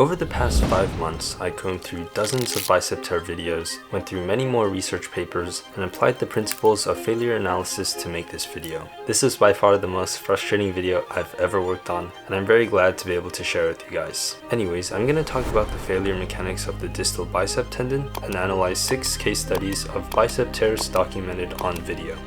Over the past 5 months, I combed through dozens of bicep tear videos, went through many more research papers, and applied the principles of failure analysis to make this video. This is by far the most frustrating video I've ever worked on, and I'm very glad to be able to share it with you guys. Anyways, I'm going to talk about the failure mechanics of the distal bicep tendon and analyze 6 case studies of bicep tears documented on video.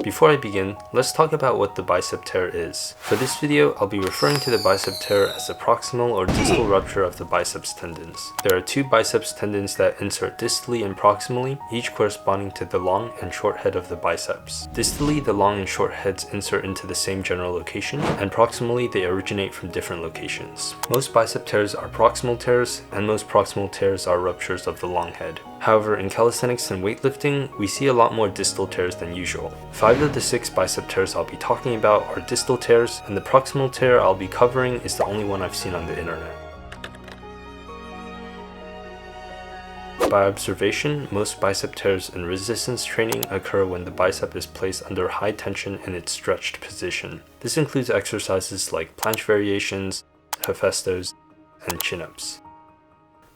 Before I begin, let's talk about what the bicep tear is. For this video, I'll be referring to the bicep tear as the proximal or distal rupture of the biceps tendons. There are 2 biceps tendons that insert distally and proximally, each corresponding to the long and short head of the biceps. Distally, the long and short heads insert into the same general location, and proximally, they originate from different locations. Most bicep tears are proximal tears, and most proximal tears are ruptures of the long head. However, in calisthenics and weightlifting, we see a lot more distal tears than usual. 5 of the 6 bicep tears I'll be talking about are distal tears, and the proximal tear I'll be covering is the only one I've seen on the internet. By observation, most bicep tears in resistance training occur when the bicep is placed under high tension in its stretched position. This includes exercises like planche variations, hefestos, and chin-ups.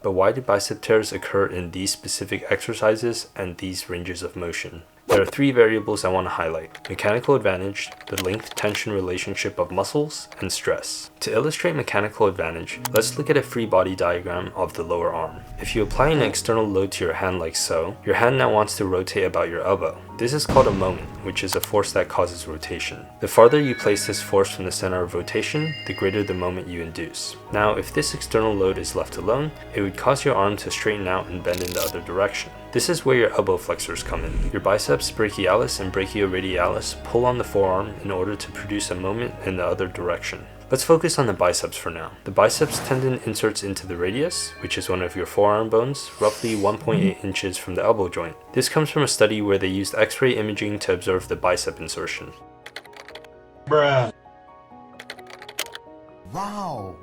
But why do bicep tears occur in these specific exercises and these ranges of motion? There are 3 variables I want to highlight: mechanical advantage, the length-tension relationship of muscles, and stress. To illustrate mechanical advantage, let's look at a free body diagram of the lower arm. If you apply an external load to your hand like so, your hand now wants to rotate about your elbow. This is called a moment, which is a force that causes rotation. The farther you place this force from the center of rotation, the greater the moment you induce. Now, if this external load is left alone, it would cause your arm to straighten out and bend in the other direction. This is where your elbow flexors come in. Your biceps brachialis and brachioradialis pull on the forearm in order to produce a moment in the other direction. Let's focus on the biceps for now. The biceps tendon inserts into the radius, which is one of your forearm bones, roughly 1.8 inches from the elbow joint. This comes from a study where they used X-ray imaging to observe the bicep insertion. Bruh. Wow.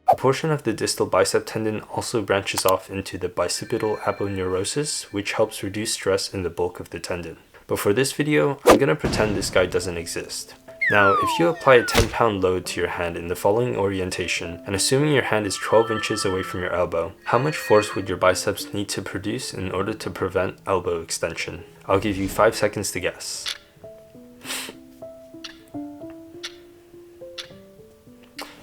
A portion of the distal bicep tendon also branches off into the bicipital aponeurosis, which helps reduce stress in the bulk of the tendon. But for this video, I'm going to pretend this guy doesn't exist. Now, if you apply a 10-pound load to your hand in the following orientation, and assuming your hand is 12 inches away from your elbow, how much force would your biceps need to produce in order to prevent elbow extension? I'll give you 5 seconds to guess.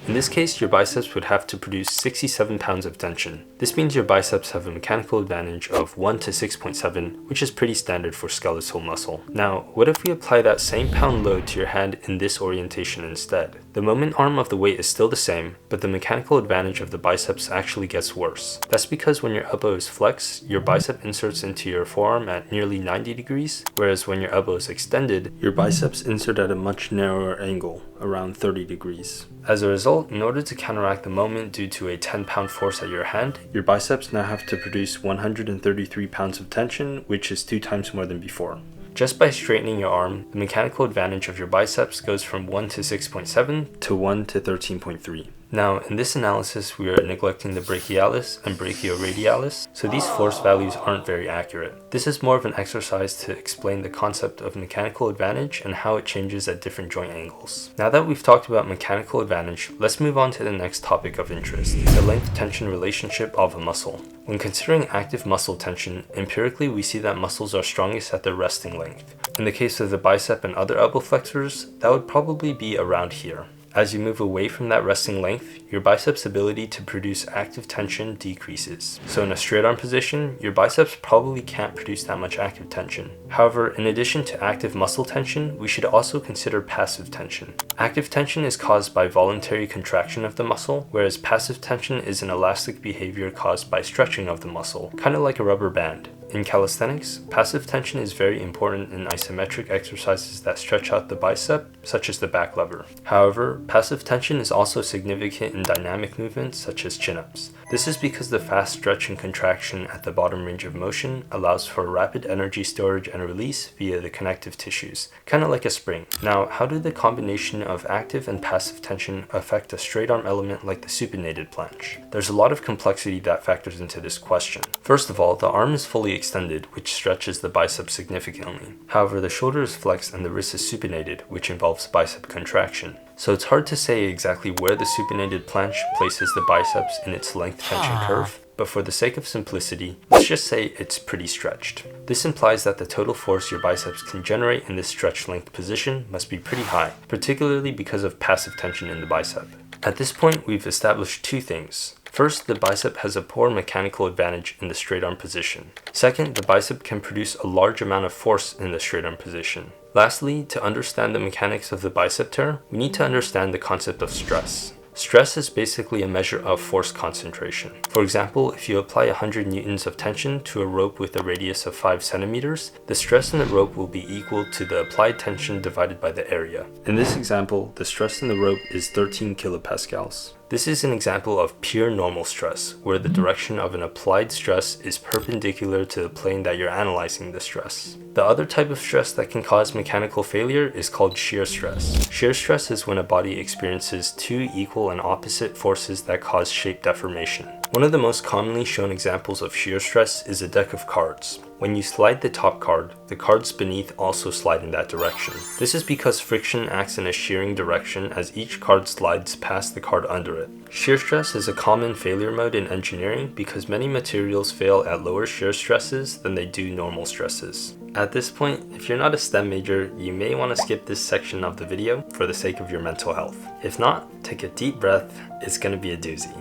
In this case, your biceps would have to produce 67 pounds of tension. This means your biceps have a mechanical advantage of 1 to 6.7, which is pretty standard for skeletal muscle. Now, what if we apply that same pound load to your hand in this orientation instead? The moment arm of the weight is still the same, but the mechanical advantage of the biceps actually gets worse. That's because when your elbow is flexed, your bicep inserts into your forearm at nearly 90 degrees, whereas when your elbow is extended, your biceps insert at a much narrower angle, around 30 degrees. As a result, in order to counteract the moment due to a 10-pound force at your hand, your biceps now have to produce 133 pounds of tension, which is 2 times more than before. Just by straightening your arm, the mechanical advantage of your biceps goes from 1 to 6.7 to 1 to 13.3. Now, in this analysis, we are neglecting the brachialis and brachioradialis, so these force values aren't very accurate. This is more of an exercise to explain the concept of mechanical advantage and how it changes at different joint angles. Now that we've talked about mechanical advantage, let's move on to the next topic of interest, the length-tension relationship of a muscle. When considering active muscle tension, empirically we see that muscles are strongest at their resting length. In the case of the bicep and other elbow flexors, that would probably be around here. As you move away from that resting length, your biceps' ability to produce active tension decreases. So in a straight arm position, your biceps probably can't produce that much active tension. However, in addition to active muscle tension, we should also consider passive tension. Active tension is caused by voluntary contraction of the muscle, whereas passive tension is an elastic behavior caused by stretching of the muscle, kind of like a rubber band. In calisthenics, passive tension is very important in isometric exercises that stretch out the bicep, such as the back lever. However, passive tension is also significant in dynamic movements such as chin-ups. This is because the fast stretch and contraction at the bottom range of motion allows for rapid energy storage and release via the connective tissues, kind of like a spring. Now, how do the combination of active and passive tension affect a straight arm element like the supinated planche? There's a lot of complexity that factors into this question. First of all, the arm is fully extended, which stretches the bicep significantly. However, the shoulder is flexed and the wrist is supinated, which involves bicep contraction. So it's hard to say exactly where the supinated planche places the biceps in its length tension curve, but for the sake of simplicity, let's just say it's pretty stretched. This implies that the total force your biceps can generate in this stretch length position must be pretty high, particularly because of passive tension in the bicep. At this point, we've established two things. First, the bicep has a poor mechanical advantage in the straight arm position. Second, the bicep can produce a large amount of force in the straight arm position. Lastly, to understand the mechanics of the bicep tear, we need to understand the concept of stress. Stress is basically a measure of force concentration. For example, if you apply 100 newtons of tension to a rope with a radius of 5 centimeters, the stress in the rope will be equal to the applied tension divided by the area. In this example, the stress in the rope is 13 kilopascals. This is an example of pure normal stress, where the direction of an applied stress is perpendicular to the plane that you're analyzing the stress. The other type of stress that can cause mechanical failure is called shear stress. Shear stress is when a body experiences two equal and opposite forces that cause shape deformation. One of the most commonly shown examples of shear stress is a deck of cards. When you slide the top card, the cards beneath also slide in that direction. This is because friction acts in a shearing direction as each card slides past the card under it. Shear stress is a common failure mode in engineering because many materials fail at lower shear stresses than they do normal stresses. At this point, if you're not a STEM major, you may want to skip this section of the video for the sake of your mental health. If not, take a deep breath, it's going to be a doozy.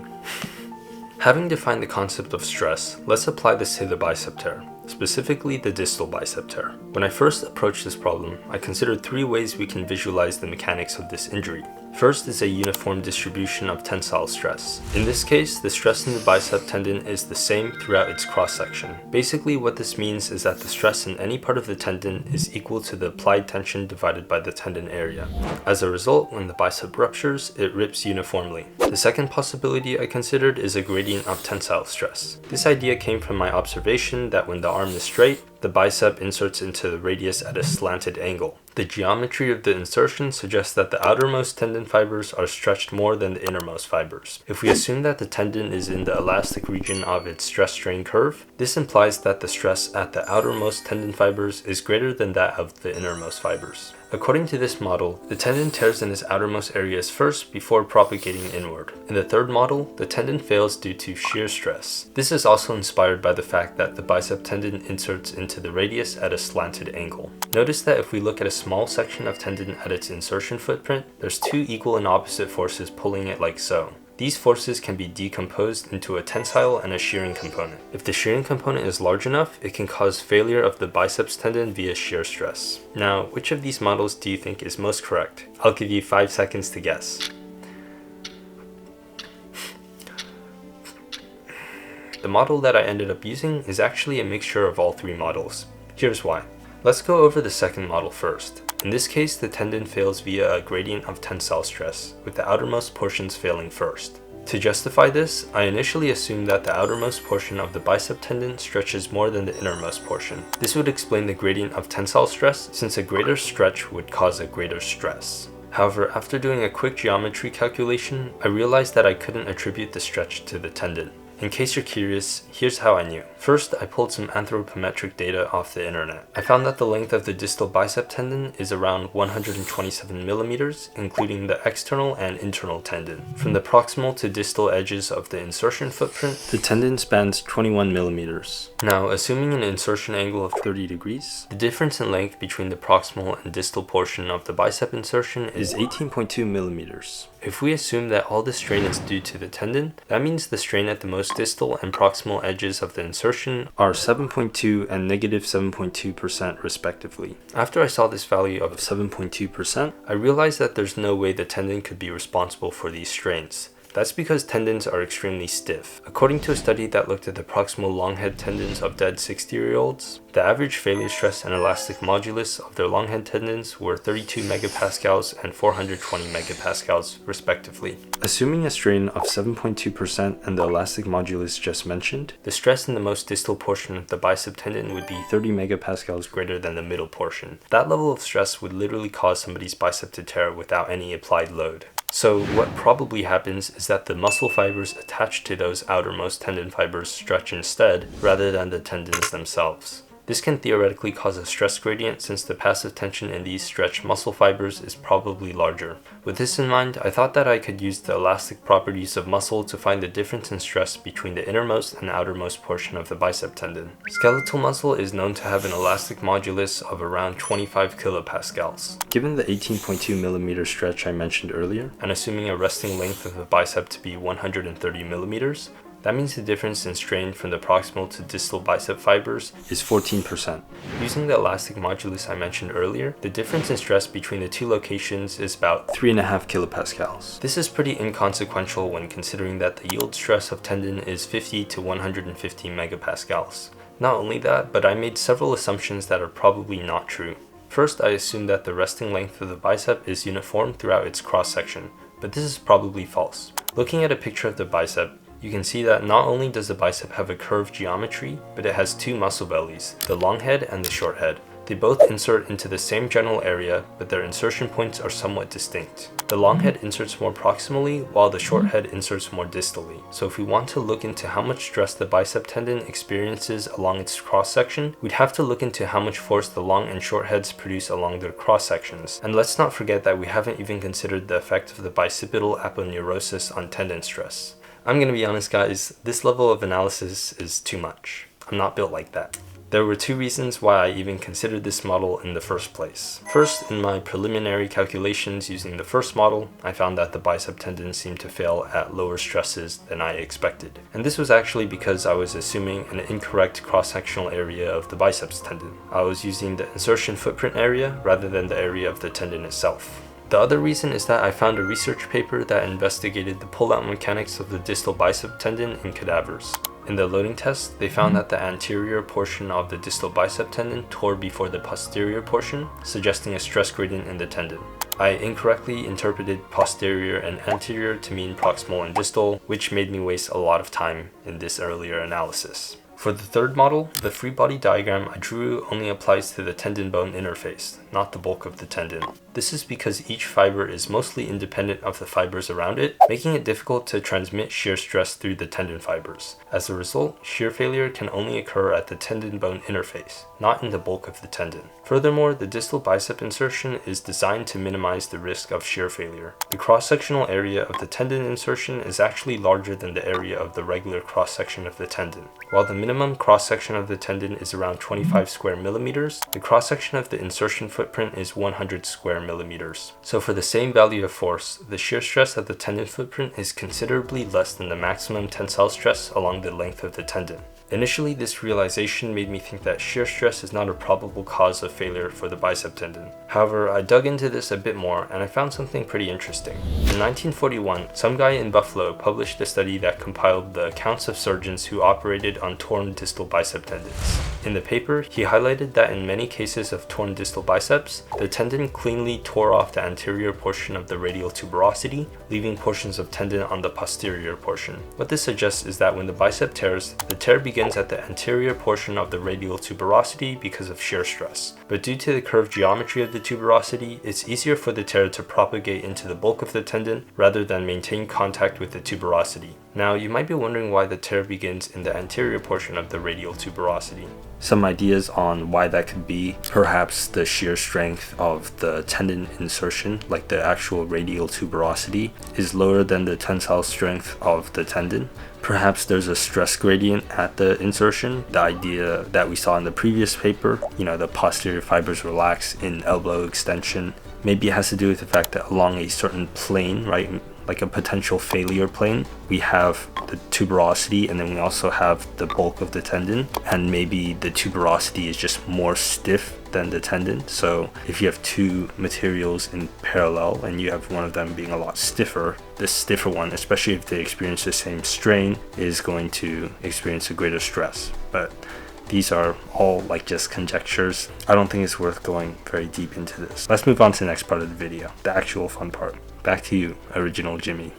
Having defined the concept of stress, let's apply this to the bicep tear, specifically the distal bicep tear. When I first approached this problem, I considered three ways we can visualize the mechanics of this injury. First is a uniform distribution of tensile stress. In this case, the stress in the bicep tendon is the same throughout its cross-section. Basically, what this means is that the stress in any part of the tendon is equal to the applied tension divided by the tendon area. As a result, when the bicep ruptures, it rips uniformly. The second possibility I considered is a gradient of tensile stress. This idea came from my observation that when the arm is straight, the bicep inserts into the radius at a slanted angle. The geometry of the insertion suggests that the outermost tendon fibers are stretched more than the innermost fibers. If we assume that the tendon is in the elastic region of its stress-strain curve, this implies that the stress at the outermost tendon fibers is greater than that of the innermost fibers. According to this model, the tendon tears in its outermost areas first before propagating inward. In the third model, the tendon fails due to shear stress. This is also inspired by the fact that the bicep tendon inserts into the radius at a slanted angle. Notice that if we look at a small section of tendon at its insertion footprint, there's two equal and opposite forces pulling it like so. These forces can be decomposed into a tensile and a shearing component. If the shearing component is large enough, it can cause failure of the biceps tendon via shear stress. Now, which of these models do you think is most correct? I'll give you 5 seconds to guess. The model that I ended up using is actually a mixture of all three models. Here's why. Let's go over the second model first. In this case, the tendon fails via a gradient of tensile stress, with the outermost portions failing first. To justify this, I initially assumed that the outermost portion of the bicep tendon stretches more than the innermost portion. This would explain the gradient of tensile stress, since a greater stretch would cause a greater stress. However, after doing a quick geometry calculation, I realized that I couldn't attribute the stretch to the tendon. In case you're curious, here's how I knew. First, I pulled some anthropometric data off the internet. I found that the length of the distal bicep tendon is around 127 millimeters, including the external and internal tendon. From the proximal to distal edges of the insertion footprint, the tendon spans 21 millimeters. Now, assuming an insertion angle of 30 degrees, the difference in length between the proximal and distal portion of the bicep insertion is 18.2 millimeters. If we assume that all the strain is due to the tendon, that means the strain at the most distal and proximal edges of the insertion are 7.2 and negative 7.2% respectively. After I saw this value of 7.2%, I realized that there's no way the tendon could be responsible for these strains. That's because tendons are extremely stiff. According to a study that looked at the proximal long head tendons of dead 60-year-olds, the average failure stress and elastic modulus of their long head tendons were 32 megapascals and 420 megapascals, respectively. Assuming a strain of 7.2% and the elastic modulus just mentioned, the stress in the most distal portion of the bicep tendon would be 30 megapascals greater than the middle portion. That level of stress would literally cause somebody's bicep to tear without any applied load. So what probably happens is that the muscle fibers attached to those outermost tendon fibers stretch instead, rather than the tendons themselves. This can theoretically cause a stress gradient since the passive tension in these stretched muscle fibers is probably larger. With this in mind, I thought that I could use the elastic properties of muscle to find the difference in stress between the innermost and outermost portion of the bicep tendon. Skeletal muscle is known to have an elastic modulus of around 25 kilopascals. Given the 18.2 millimeter stretch I mentioned earlier, and assuming a resting length of the bicep to be 130 millimeters, that means the difference in strain from the proximal to distal bicep fibers is 14%. Using the elastic modulus I mentioned earlier, the difference in stress between the two locations is about 3.5 kilopascals. This is pretty inconsequential when considering that the yield stress of tendon is 50 to 150 megapascals. Not only that, but I made several assumptions that are probably not true. First, I assumed that the resting length of the bicep is uniform throughout its cross-section, but this is probably false. Looking at a picture of the bicep, you can see that not only does the bicep have a curved geometry, but it has two muscle bellies, the long head and the short head. They both insert into the same general area, but their insertion points are somewhat distinct. The long head inserts more proximally, while the short head inserts more distally. So if we want to look into how much stress the bicep tendon experiences along its cross-section, we'd have to look into how much force the long and short heads produce along their cross-sections. And let's not forget that we haven't even considered the effect of the bicipital aponeurosis on tendon stress. I'm gonna be honest guys, this level of analysis is too much. I'm not built like that. There were two reasons why I even considered this model in the first place. First, in my preliminary calculations using the first model, I found that the bicep tendon seemed to fail at lower stresses than I expected. And this was actually because I was assuming an incorrect cross-sectional area of the biceps tendon. I was using the insertion footprint area rather than the area of the tendon itself. The other reason is that I found a research paper that investigated the pull-out mechanics of the distal bicep tendon in cadavers. In the loading test, they found that the anterior portion of the distal bicep tendon tore before the posterior portion, suggesting a stress gradient in the tendon. I incorrectly interpreted posterior and anterior to mean proximal and distal, which made me waste a lot of time in this earlier analysis. For the third model, the free body diagram I drew only applies to the tendon-bone interface, not the bulk of the tendon. This is because each fiber is mostly independent of the fibers around it, making it difficult to transmit shear stress through the tendon fibers. As a result, shear failure can only occur at the tendon-bone interface, not in the bulk of the tendon. Furthermore, the distal bicep insertion is designed to minimize the risk of shear failure. The cross-sectional area of the tendon insertion is actually larger than the area of the regular cross-section of the tendon. While the minimum cross-section of the tendon is around 25 square millimeters, the cross-section of the insertion footprint is 100 square millimeters. So for the same value of force, the shear stress at the tendon footprint is considerably less than the maximum tensile stress along the length of the tendon. Initially, this realization made me think that shear stress is not a probable cause of failure for the bicep tendon. However, I dug into this a bit more and I found something pretty interesting. In 1941, some guy in Buffalo published a study that compiled the accounts of surgeons who operated on torn distal bicep tendons. In the paper, he highlighted that in many cases of torn distal biceps, the tendon cleanly tore off the anterior portion of the radial tuberosity, leaving portions of tendon on the posterior portion. What this suggests is that when the bicep tears, the tear begins at the anterior portion of the radial tuberosity because of shear stress. But due to the curved geometry of the tuberosity, it's easier for the tear to propagate into the bulk of the tendon rather than maintain contact with the tuberosity. Now, you might be wondering why the tear begins in the anterior portion of the radial tuberosity. Some ideas on why that could be: perhaps the shear strength of the tendon insertion, like the actual radial tuberosity, is lower than the tensile strength of the tendon. Perhaps there's a stress gradient at the insertion, the idea that we saw in the previous paper, the posterior fibers relax in elbow extension. Maybe it has to do with the fact that along a certain plane, right, like a potential failure plane. We have the tuberosity, and then we also have the bulk of the tendon, and maybe the tuberosity is just more stiff than the tendon. So if you have two materials in parallel and you have one of them being a lot stiffer, this stiffer one, especially if they experience the same strain, is going to experience a greater stress. But these are all like just conjectures. I don't think it's worth going very deep into this. Let's move on to the next part of the video, the actual fun part. Back to you, Original Jimmy.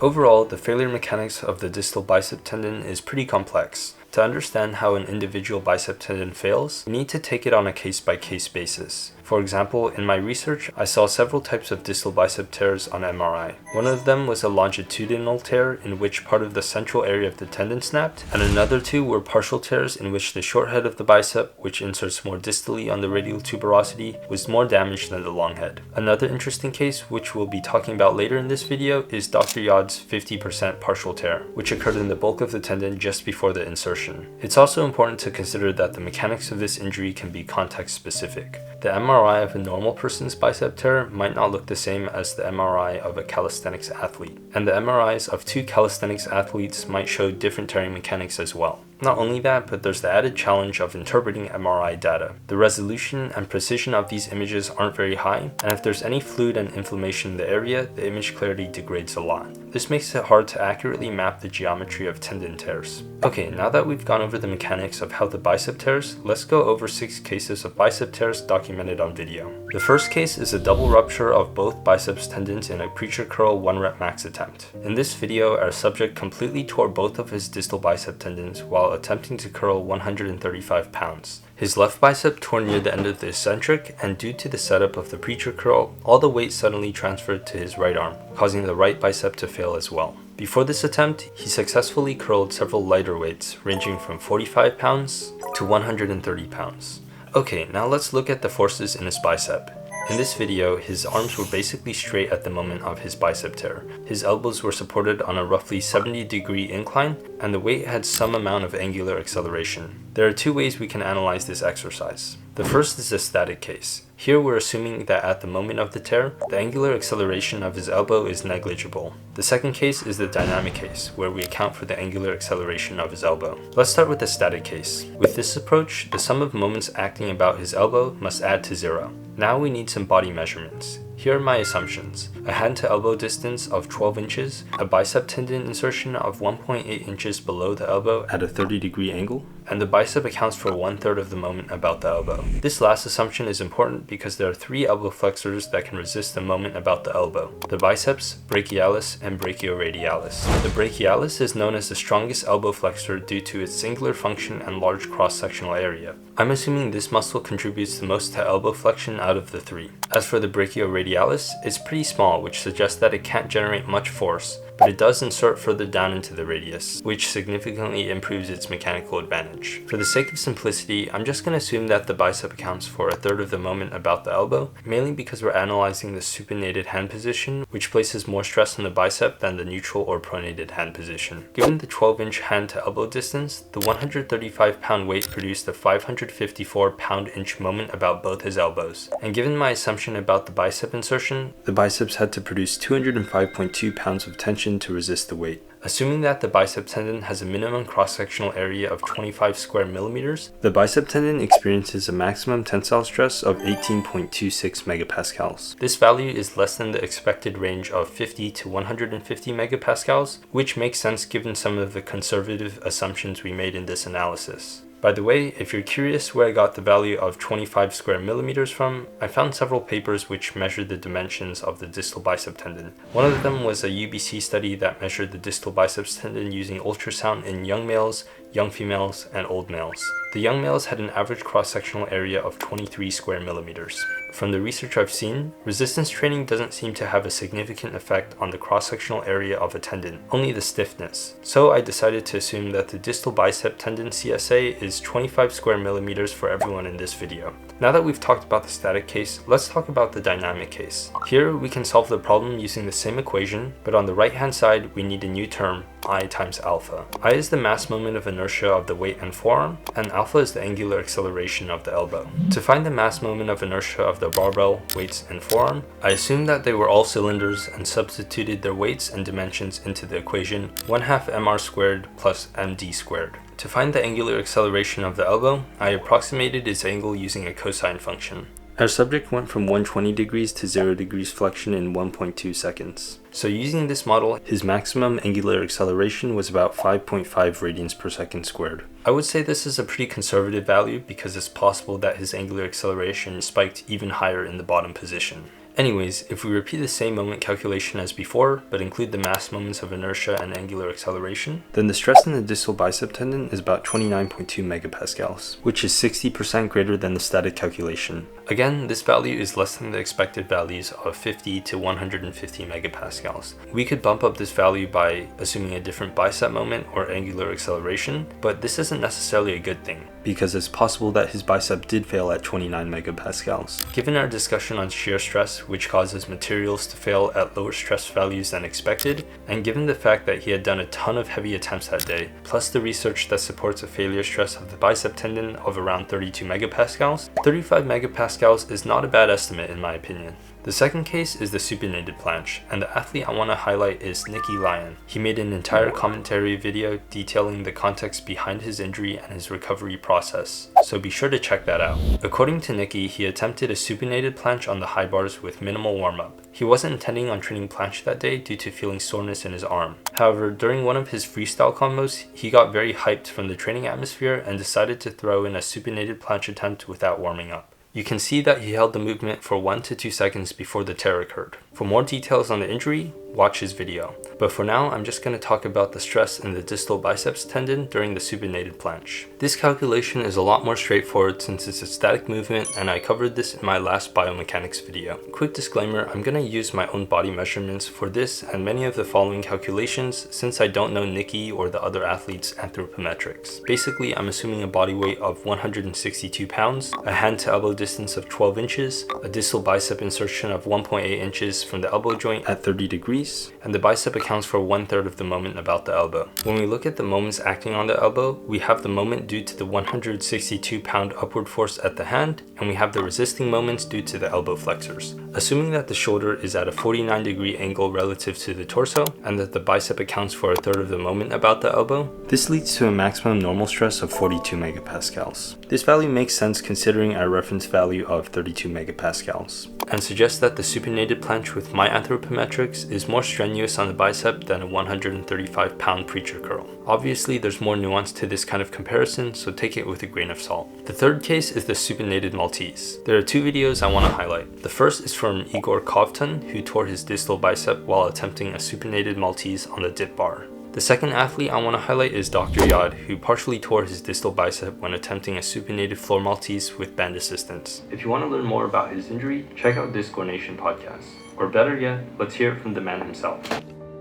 Overall, the failure mechanics of the distal bicep tendon is pretty complex. To understand how an individual bicep tendon fails, we need to take it on a case-by-case basis. For example, in my research, I saw several types of distal bicep tears on MRI. One of them was a longitudinal tear in which part of the central area of the tendon snapped, and another two were partial tears in which the short head of the bicep, which inserts more distally on the radial tuberosity, was more damaged than the long head. Another interesting case, which we'll be talking about later in this video, is Dr. Yaad's 50% partial tear, which occurred in the bulk of the tendon just before the insertion. It's also important to consider that the mechanics of this injury can be context-specific. The MRI of a normal person's bicep tear might not look the same as the MRI of a calisthenics athlete, and the MRIs of two calisthenics athletes might show different tearing mechanics as well. Not only that, but there's the added challenge of interpreting MRI data. The resolution and precision of these images aren't very high, and if there's any fluid and inflammation in the area, the image clarity degrades a lot. This makes it hard to accurately map the geometry of tendon tears. Okay, now that we've gone over the mechanics of how the bicep tears, let's go over 6 cases of bicep tears documented on video. The first case is a double rupture of both biceps tendons in a preacher curl 1 rep max attempt. In this video, our subject completely tore both of his distal bicep tendons while attempting to curl 135 pounds. His left bicep tore near the end of the eccentric, and due to the setup of the preacher curl, all the weight suddenly transferred to his right arm, causing the right bicep to fail as well. Before this attempt, he successfully curled several lighter weights, ranging from 45 pounds to 130 pounds. Okay, now let's look at the forces in his bicep. In this video, his arms were basically straight at the moment of his bicep tear. His elbows were supported on a roughly 70-degree incline, and the weight had some amount of angular acceleration. There are 2 ways we can analyze this exercise. The first is a static case. Here we're assuming that at the moment of the tear, the angular acceleration of his elbow is negligible. The second case is the dynamic case, where we account for the angular acceleration of his elbow. Let's start with the static case. With this approach, the sum of moments acting about his elbow must add to 0. Now we need some body measurements. Here are my assumptions. A hand to elbow distance of 12 inches, a bicep tendon insertion of 1.8 inches below the elbow at a 30-degree angle, and the bicep accounts for 1/3 of the moment about the elbow. This last assumption is important because there are 3 elbow flexors that can resist the moment about the elbow: the biceps, brachialis, and brachioradialis. The brachialis is known as the strongest elbow flexor due to its singular function and large cross-sectional area. I'm assuming this muscle contributes the most to elbow flexion out of the 3. As for the brachioradialis, it's pretty small, which suggests that it can't generate much force, but it does insert further down into the radius, which significantly improves its mechanical advantage. For the sake of simplicity, I'm just going to assume that the bicep accounts for 1/3 of the moment about the elbow, mainly because we're analyzing the supinated hand position, which places more stress on the bicep than the neutral or pronated hand position. Given the 12-inch hand to elbow distance, the 135-pound weight produced a 554-pound-inch moment about both his elbows. And given my assumption about the bicep insertion, the biceps had to produce 205.2 pounds of tension to resist the weight. Assuming that the bicep tendon has a minimum cross-sectional area of 25 square millimeters, the bicep tendon experiences a maximum tensile stress of 18.26 megapascals. This value is less than the expected range of 50 to 150 megapascals, which makes sense given some of the conservative assumptions we made in this analysis. By the way, if you're curious where I got the value of 25 square millimeters from, I found several papers which measured the dimensions of the distal bicep tendon. One of them was a UBC study that measured the distal biceps tendon using ultrasound in young males, young females, and old males. The young males had an average cross-sectional area of 23 square millimeters. From the research I've seen, resistance training doesn't seem to have a significant effect on the cross-sectional area of a tendon, only the stiffness. So I decided to assume that the distal bicep tendon CSA is 25 square millimeters for everyone in this video. Now that we've talked about the static case, let's talk about the dynamic case. Here we can solve the problem using the same equation, but on the right hand side we need a new term, I times alpha. I is the mass moment of inertia of the weight and forearm, and alpha is the angular acceleration of the elbow. To find the mass moment of inertia of the barbell, weights, and forearm, I assumed that they were all cylinders and substituted their weights and dimensions into the equation 1/2 mr squared plus md squared. To find the angular acceleration of the elbow, I approximated its angle using a cosine function. Our subject went from 120 degrees to 0 degrees flexion in 1.2 seconds. So using this model, his maximum angular acceleration was about 5.5 radians per second squared. I would say this is a pretty conservative value because it's possible that his angular acceleration spiked even higher in the bottom position. Anyways, if we repeat the same moment calculation as before, but include the mass moments of inertia and angular acceleration, then the stress in the distal bicep tendon is about 29.2 megapascals, which is 60% greater than the static calculation. Again, this value is less than the expected values of 50 to 150 megapascals. We could bump up this value by assuming a different bicep moment or angular acceleration, but this isn't necessarily a good thing, because it's possible that his bicep did fail at 29 megapascals. Given our discussion on shear stress, which causes materials to fail at lower stress values than expected, and given the fact that he had done a ton of heavy attempts that day, plus the research that supports a failure stress of the bicep tendon of around 32 megapascals, 35 megapascals is not a bad estimate in my opinion. The second case is the supinated planche, and the athlete I want to highlight is Nicky Lyon. He made an entire commentary video detailing the context behind his injury and his recovery process, so be sure to check that out. According to Nicky, he attempted a supinated planche on the high bars with minimal warm-up. He wasn't intending on training planche that day due to feeling soreness in his arm. However, during one of his freestyle combos, he got very hyped from the training atmosphere and decided to throw in a supinated planche attempt without warming up. You can see that he held the movement for 1 to 2 seconds before the tear occurred. For more details on the injury, watch his video. But for now, I'm just going to talk about the stress in the distal biceps tendon during the supinated planche. This calculation is a lot more straightforward since it's a static movement, and I covered this in my last biomechanics video. Quick disclaimer, I'm going to use my own body measurements for this and many of the following calculations since I don't know Nicky or the other athletes' anthropometrics. Basically, I'm assuming a body weight of 162 pounds, a hand to elbow distance of 12 inches, a distal bicep insertion of 1.8 inches from the elbow joint at 30 degrees, and the bicep accounts for 1/3 of the moment about the elbow. When we look at the moments acting on the elbow, we have the moment due to the 162-pound upward force at the hand, and we have the resisting moments due to the elbow flexors. Assuming that the shoulder is at a 49-degree angle relative to the torso, and that the bicep accounts for 1/3 of the moment about the elbow, this leads to a maximum normal stress of 42 megapascals. This value makes sense considering our reference value of 32 megapascals, and suggests that the supinated planche with my anthropometrics is more strenuous on the bicep than a 135-pound preacher curl. Obviously, there's more nuance to this kind of comparison, so take it with a grain of salt. The third case is the supinated maltese. There are 2 videos I want to highlight. The first is from Igor Kovtun, who tore his distal bicep while attempting a supinated maltese on the dip bar. The second athlete I want to highlight is Dr. Yaad, who partially tore his distal bicep when attempting a supinated floor maltese with band assistance. If you want to learn more about his injury, check out this Nation podcast. Or better yet, let's hear it from the man himself.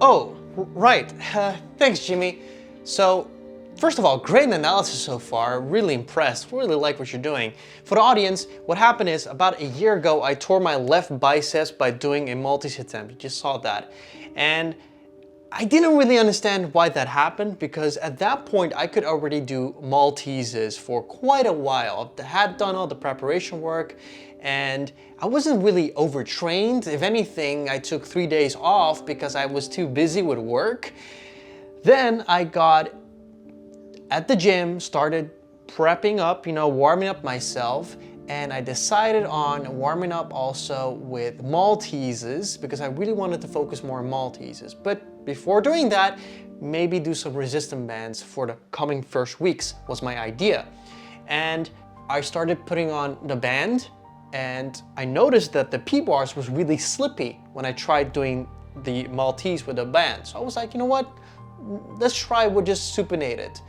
Oh, right. Thanks, Jimmy. So, first of all, great analysis so far. Really impressed. Really like what you're doing. For the audience, what happened is about a year ago, I tore my left biceps by doing a maltese attempt. You just saw that. And I didn't really understand why that happened because at that point I could already do malteses for quite a while. I had done all the preparation work and I wasn't really overtrained. If anything, I took 3 days off because I was too busy with work. Then I got at the gym, started prepping up, warming up myself, and I decided on warming up also with malteses because I really wanted to focus more on malteses. But before doing that, maybe do some resistance bands for the coming first weeks was my idea. And I started putting on the band and I noticed that the P-bars was really slippy when I tried doing the maltese with the band. So I was like, you know what? Let's try with just supinated.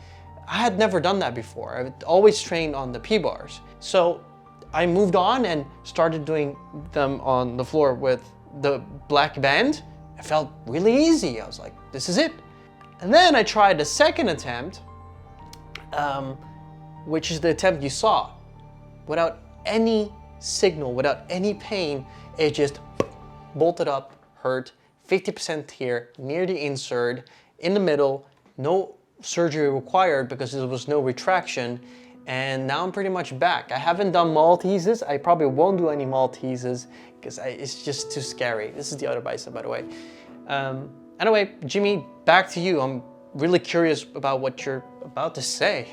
I had never done that before. I had always trained on the P-bars. So I moved on and started doing them on the floor with the black band. It felt really easy. I was like, this is it. And then I tried the second attempt, which is the attempt you saw, without any signal, without any pain. It just bolted up, hurt, 50% tear near the insert, in the middle, no surgery required because there was no retraction, and now I'm pretty much back. I haven't done malteses. I probably won't do any malteses because it's just too scary. This is the other bicep, by the way. Anyway, Jimmy, back to you. I'm really curious about what you're about to say.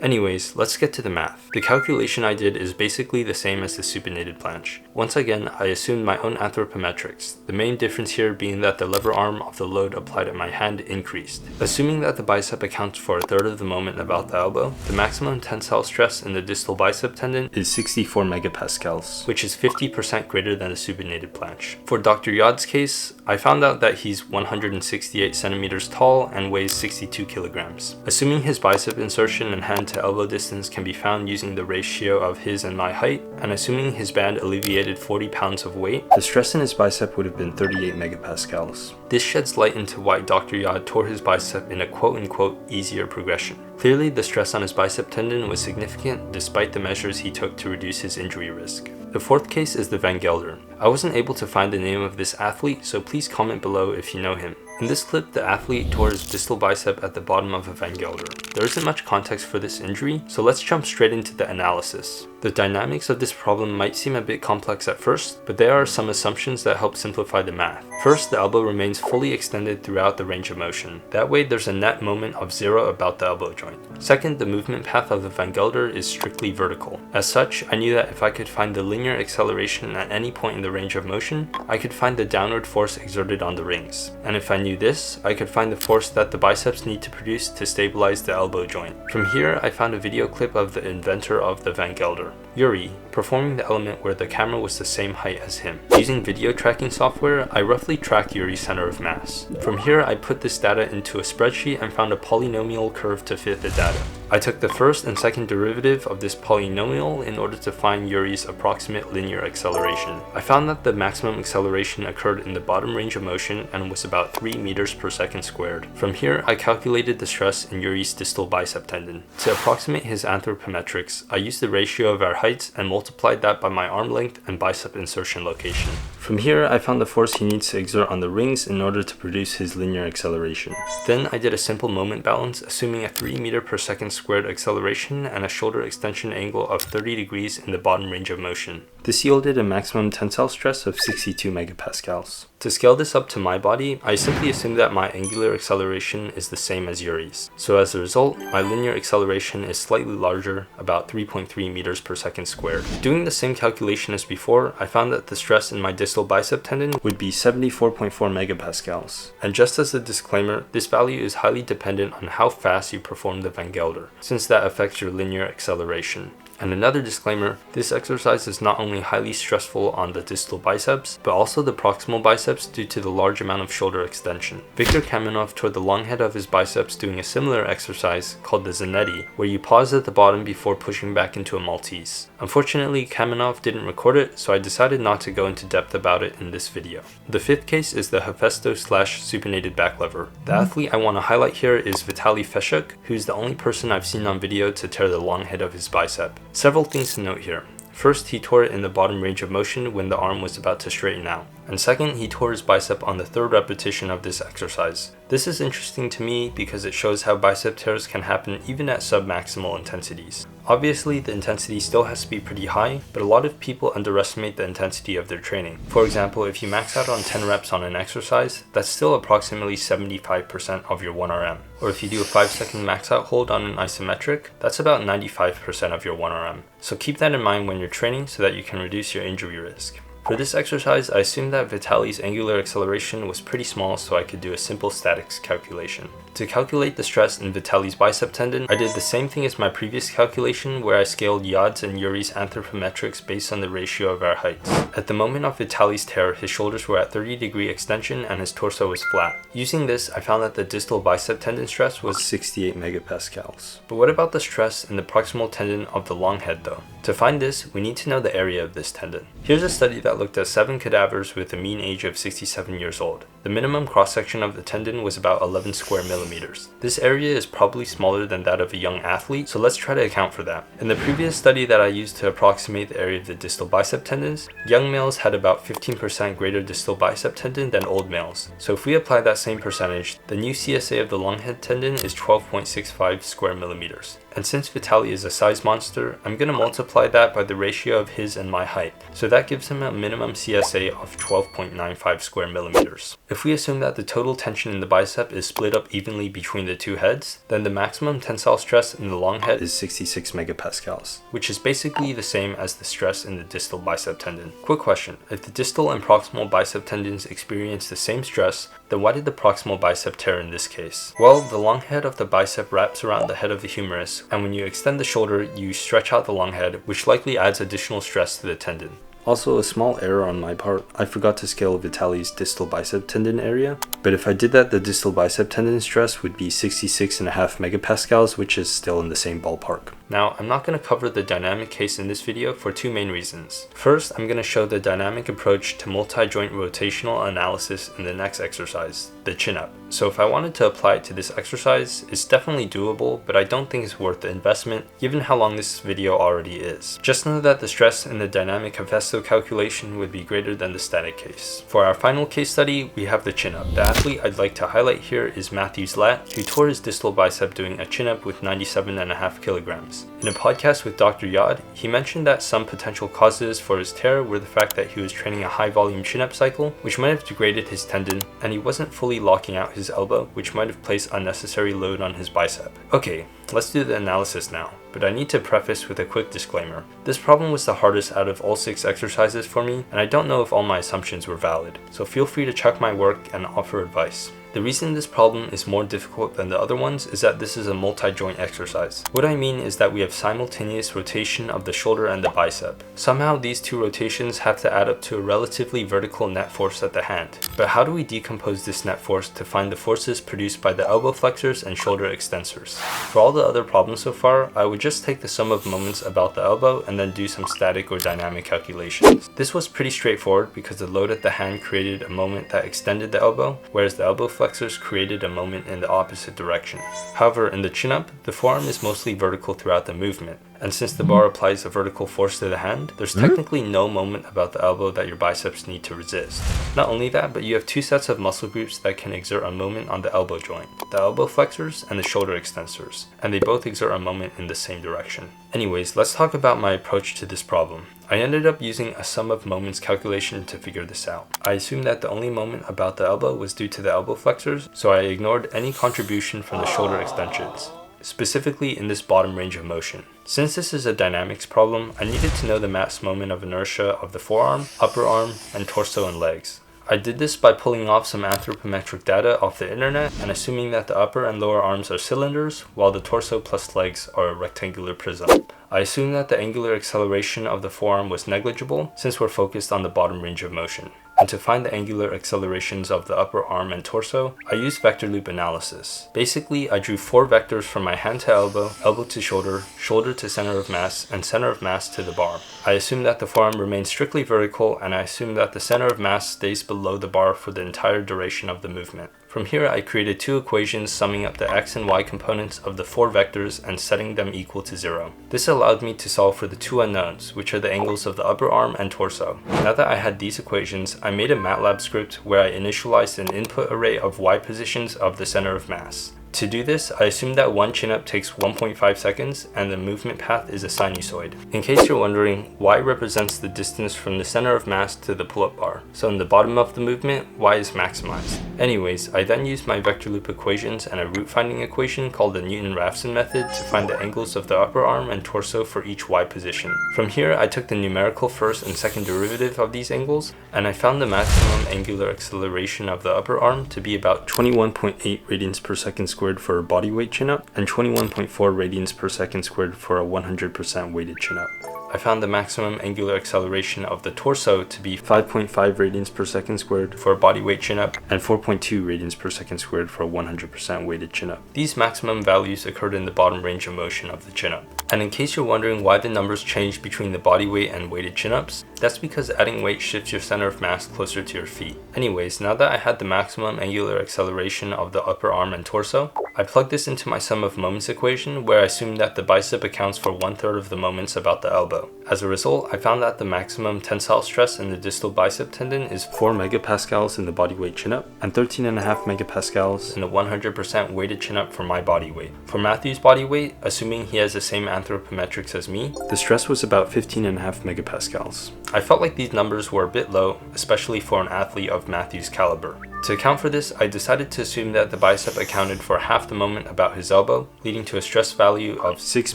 Anyways, let's get to the math. The calculation I did is basically the same as the supinated planche. Once again, I assumed my own anthropometrics, the main difference here being that the lever arm of the load applied at my hand increased. Assuming that the bicep accounts for a third of the moment about the elbow, the maximum tensile stress in the distal bicep tendon is 64 megapascals, which is 50% greater than the supinated planche. For Dr. Yaad's case, I found out that he's 168 centimeters tall and weighs 62 kilograms. Assuming his bicep insertion and hand to elbow distance can be found using the ratio of his and my height, and assuming his band alleviated 40 pounds of weight, the stress in his bicep would have been 38 megapascals. This sheds light into why Dr. Yaad tore his bicep in a quote-unquote easier progression. Clearly, the stress on his bicep tendon was significant despite the measures he took to reduce his injury risk. The fourth case is the Van Gelder. I wasn't able to find the name of this athlete, so please comment below if you know him. In this clip, the athlete tore his distal bicep at the bottom of a Van Gelder. There isn't much context for this injury, so let's jump straight into the analysis. The dynamics of this problem might seem a bit complex at first, but there are some assumptions that help simplify the math. First, the elbow remains fully extended throughout the range of motion. That way, there's a net moment of 0 about the elbow joint. Second, the movement path of the Van Gelder is strictly vertical. As such, I knew that if I could find the linear acceleration at any point in the range of motion, I could find the downward force exerted on the rings. And if I knew this, I could find the force that the biceps need to produce to stabilize the elbow joint. From here, I found a video clip of the inventor of the Van Gelder, Yuri, performing the element where the camera was the same height as him. Using video tracking software, I roughly tracked Yuri's center of mass. From here, I put this data into a spreadsheet and found a polynomial curve to fit the data. I took the first and second derivative of this polynomial in order to find Yuri's approximate linear acceleration. I found that the maximum acceleration occurred in the bottom range of motion and was about 3 meters per second squared. From here, I calculated the stress in Yuri's distal bicep tendon. To approximate his anthropometrics, I used the ratio of our heights and multiplied that by my arm length and bicep insertion location. From here, I found the force he needs to exert on the rings in order to produce his linear acceleration. Then I did a simple moment balance, assuming a 3 meter per second squared acceleration and a shoulder extension angle of 30 degrees in the bottom range of motion. This yielded a maximum tensile stress of 62 megapascals. To scale this up to my body, I simply assumed that my angular acceleration is the same as Yuri's. So as a result, my linear acceleration is slightly larger, about 3.3 meters per second squared. Doing the same calculation as before, I found that the stress in my distal bicep tendon would be 74.4 megapascals. And just as a disclaimer, this value is highly dependent on how fast you perform the Van Gelder, since that affects your linear acceleration. And another disclaimer, this exercise is not only highly stressful on the distal biceps, but also the proximal biceps due to the large amount of shoulder extension. Viktor Kamenov tore the long head of his biceps doing a similar exercise called the Zanetti, where you pause at the bottom before pushing back into a maltese. Unfortunately, Kamenov didn't record it, so I decided not to go into depth about it in this video. The fifth case is the hefesto / supinated back lever. The athlete I want to highlight here is Vitaly Feshuk, who's the only person I've seen on video to tear the long head of his bicep. Several things to note here. First, he tore it in the bottom range of motion when the arm was about to straighten out. And second, he tore his bicep on the third repetition of this exercise. This is interesting to me because it shows how bicep tears can happen even at submaximal intensities. Obviously, the intensity still has to be pretty high, but a lot of people underestimate the intensity of their training. For example, if you max out on 10 reps on an exercise, that's still approximately 75% of your 1RM. Or if you do a 5-second max out hold on an isometric, that's about 95% of your 1RM. So keep that in mind when you're training so that you can reduce your injury risk. For this exercise, I assumed that Vitaly's angular acceleration was pretty small so I could do a simple statics calculation. To calculate the stress in Vitaly's bicep tendon, I did the same thing as my previous calculation where I scaled Yaad's and Yuri's anthropometrics based on the ratio of our heights. At the moment of Vitaly's tear, his shoulders were at 30-degree extension and his torso was flat. Using this, I found that the distal bicep tendon stress was 68 megapascals. But what about the stress in the proximal tendon of the long head though? To find this, we need to know the area of this tendon. Here's a study that looked at 7 cadavers with a mean age of 67 years old. The the minimum cross-section of the tendon was about 11 square millimeters. This area is probably smaller than that of a young athlete, so let's try to account for that. In the previous study that I used to approximate the area of the distal bicep tendons, young males had about 15% greater distal bicep tendon than old males. So if we apply that same percentage, the new CSA of the long head tendon is 12.65 square millimeters. And since Vitaly is a size monster, I'm going to multiply that by the ratio of his and my height. So that gives him a minimum CSA of 12.95 square millimeters. If we assume that the total tension in the bicep is split up evenly between the two heads, then the maximum tensile stress in the long head is 66 megapascals, which is basically the same as the stress in the distal bicep tendon. Quick question, if the distal and proximal bicep tendons experience the same stress, then why did the proximal bicep tear in this case? Well, the long head of the bicep wraps around the head of the humerus, and when you extend the shoulder, you stretch out the long head, which likely adds additional stress to the tendon. Also, a small error on my part, I forgot to scale Vitaly's distal bicep tendon area, but if I did that, the distal bicep tendon stress would be 66.5 megapascals, which is still in the same ballpark. Now, I'm not going to cover the dynamic case in this video for two main reasons. First, I'm going to show the dynamic approach to multi-joint rotational analysis in the next exercise, the chin-up. So if I wanted to apply it to this exercise, it's definitely doable, but I don't think it's worth the investment, given how long this video already is. Just know that the stress in the dynamic hefesto calculation would be greater than the static case. For our final case study, we have the chin-up. The athlete I'd like to highlight here is Matthew Zlat, who tore his distal bicep doing a chin-up with 97.5 kilograms. In a podcast with Dr. Yaad, he mentioned that some potential causes for his tear were the fact that he was training a high volume chin-up cycle, which might have degraded his tendon, and he wasn't fully locking out his elbow, which might have placed unnecessary load on his bicep. Okay, let's do the analysis now, but I need to preface with a quick disclaimer. This problem was the hardest out of all 6 exercises for me, and I don't know if all my assumptions were valid, so feel free to check my work and offer advice. The reason this problem is more difficult than the other ones is that this is a multi-joint exercise. What I mean is that we have simultaneous rotation of the shoulder and the bicep. Somehow these two rotations have to add up to a relatively vertical net force at the hand. But how do we decompose this net force to find the forces produced by the elbow flexors and shoulder extensors? For all the other problems so far, I would just take the sum of moments about the elbow and then do some static or dynamic calculations. This was pretty straightforward because the load at the hand created a moment that extended the elbow, whereas the elbow flexors created a moment in the opposite direction. However, in the chin-up, the forearm is mostly vertical throughout the movement, and since the bar applies a vertical force to the hand, there's technically no moment about the elbow that your biceps need to resist. Not only that, but you have 2 sets of muscle groups that can exert a moment on the elbow joint, the elbow flexors and the shoulder extensors, and they both exert a moment in the same direction. Anyways, let's talk about my approach to this problem. I ended up using a sum of moments calculation to figure this out. I assumed that the only moment about the elbow was due to the elbow flexors, so I ignored any contribution from the shoulder extensions, specifically in this bottom range of motion. Since this is a dynamics problem, I needed to know the mass moment of inertia of the forearm, upper arm, and torso and legs. I did this by pulling off some anthropometric data off the internet and assuming that the upper and lower arms are cylinders, while the torso plus legs are a rectangular prism. I assumed that the angular acceleration of the forearm was negligible since we're focused on the bottom range of motion. And to find the angular accelerations of the upper arm and torso, I used vector loop analysis. Basically, I drew 4 vectors from my hand to elbow, elbow to shoulder, shoulder to center of mass, and center of mass to the bar. I assumed that the forearm remains strictly vertical, and I assumed that the center of mass stays below the bar for the entire duration of the movement. From here, I created 2 equations summing up the x and y components of the 4 vectors and setting them equal to 0. This allowed me to solve for the 2 unknowns, which are the angles of the upper arm and torso. Now that I had these equations, I made a MATLAB script where I initialized an input array of y positions of the center of mass. To do this, I assume that one chin-up takes 1.5 seconds and the movement path is a sinusoid. In case you're wondering, y represents the distance from the center of mass to the pull-up bar. So in the bottom of the movement, y is maximized. Anyways, I then used my vector loop equations and a root finding equation called the Newton-Raphson method to find the angles of the upper arm and torso for each y position. From here, I took the numerical first and second derivative of these angles, and I found the maximum angular acceleration of the upper arm to be about 21.8 radians per second squared for a body weight chin-up and 21.4 radians per second squared for a 100% weighted chin-up. I found the maximum angular acceleration of the torso to be 5.5 radians per second squared for a body weight chin-up and 4.2 radians per second squared for a 100% weighted chin-up. These maximum values occurred in the bottom range of motion of the chin-up. And in case you're wondering why the numbers change between the body weight and weighted chin-ups, that's because adding weight shifts your center of mass closer to your feet. Anyways, now that I had the maximum angular acceleration of the upper arm and torso, I plugged this into my sum of moments equation where I assumed that the bicep accounts for 1/3 of the moments about the elbow. As a result, I found that the maximum tensile stress in the distal bicep tendon is 4 megapascals in the body weight chin-up and 13.5 megapascals in the 100% weighted chin-up for my body weight. For Matthew's body weight, assuming he has the same anthropometrics as me, the stress was about 15.5 megapascals. I felt like these numbers were a bit low, especially for an athlete of Matthew's caliber. To account for this, I decided to assume that the bicep accounted for half the moment about his elbow, leading to a stress value of 6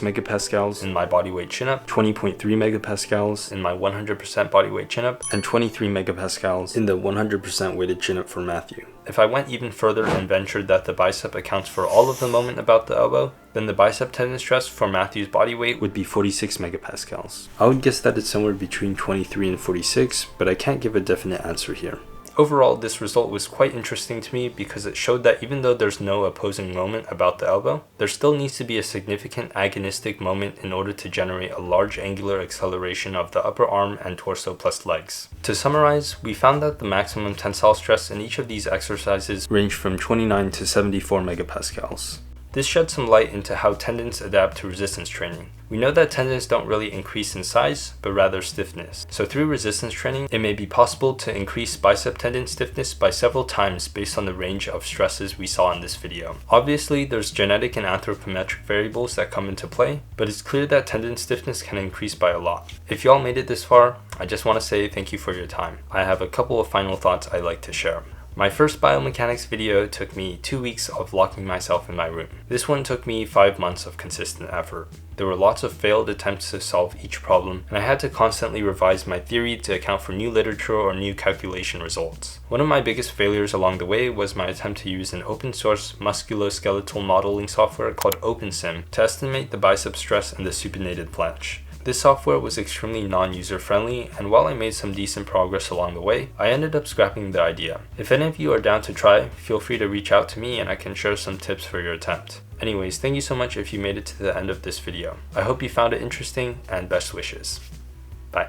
megapascals in my bodyweight chin-up, 20.3 megapascals in my 100% bodyweight chin-up, and 23 megapascals in the 100% weighted chin-up for Matthew. If I went even further and ventured that the bicep accounts for all of the moment about the elbow, then the bicep tendon stress for Matthew's body weight would be 46 megapascals. I would guess that it's somewhere between 23 and 46, but I can't give a definite answer here. Overall, this result was quite interesting to me because it showed that even though there's no opposing moment about the elbow, there still needs to be a significant agonistic moment in order to generate a large angular acceleration of the upper arm and torso plus legs. To summarize, we found that the maximum tensile stress in each of these exercises ranged from 29 to 74 megapascals. This shed some light into how tendons adapt to resistance training. We know that tendons don't really increase in size, but rather stiffness. So through resistance training, it may be possible to increase bicep tendon stiffness by several times based on the range of stresses we saw in this video. Obviously, there's genetic and anthropometric variables that come into play, but it's clear that tendon stiffness can increase by a lot. If y'all made it this far, I just want to say thank you for your time. I have a couple of final thoughts I'd like to share. My first biomechanics video took me 2 weeks of locking myself in my room. This one took me 5 months of consistent effort. There were lots of failed attempts to solve each problem, and I had to constantly revise my theory to account for new literature or new calculation results. One of my biggest failures along the way was my attempt to use an open source musculoskeletal modeling software called OpenSim to estimate the bicep stress and the supinated planche. This software was extremely non-user friendly, and while I made some decent progress along the way, I ended up scrapping the idea. If any of you are down to try, feel free to reach out to me and I can share some tips for your attempt. Anyways, thank you so much if you made it to the end of this video. I hope you found it interesting, and best wishes. Bye.